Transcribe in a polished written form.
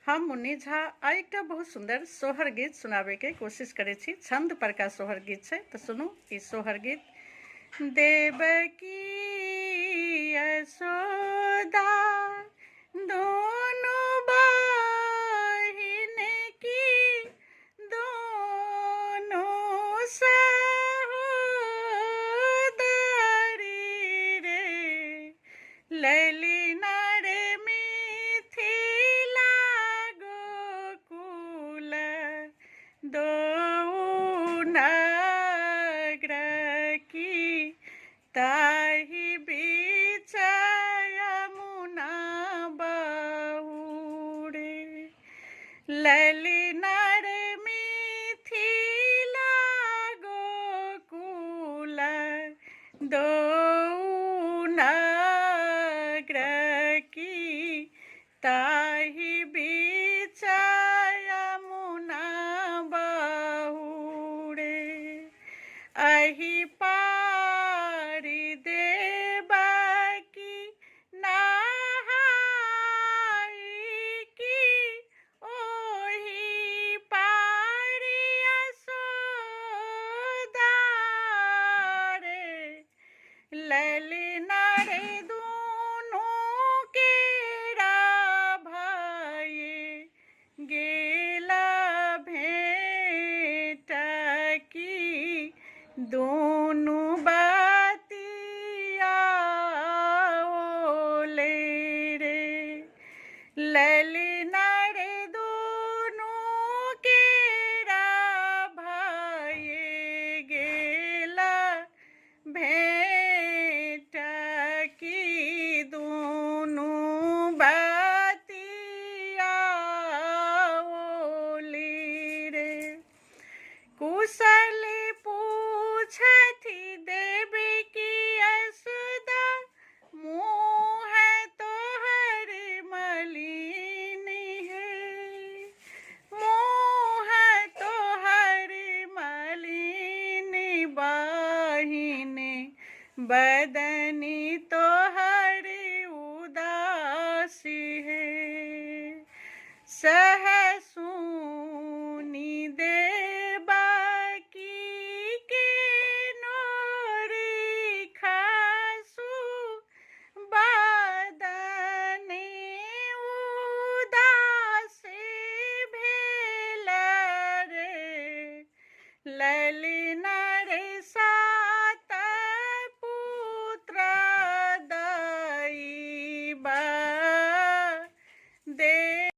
हम मुन्नी झा आ एकटा बहुत सुंदर सोहर गीत सुनाबे के कोशिश करे छी। छंद पर का सोहर गीत छै तो सुनू ई सोहर गीत। देवकी यशोदा दोनों बहिन की दोनों सहोदरी रे ललिना रे मिथिला गोकुल दो नगर की ताहि बीच यमुना बहुरे ललिना रे मिथिला गोकुल दो नगर की ताहि बीच यमुना बहुरे अहि पारि देवकी नहाई की ओहि पारि यशोदा रे ललिना रे दोनों केरा भये गेला भेंट की दोनों बतिया ओले रे ललिना रे दोनों केरा भये गेला भेंट की दोनों बतिया ओली रे कुशल पूछती देवी की यशोदा मुँह तोहर मलिनी है मुँह तोहर मलिनी बहिनी बदनी तोहर उदासी है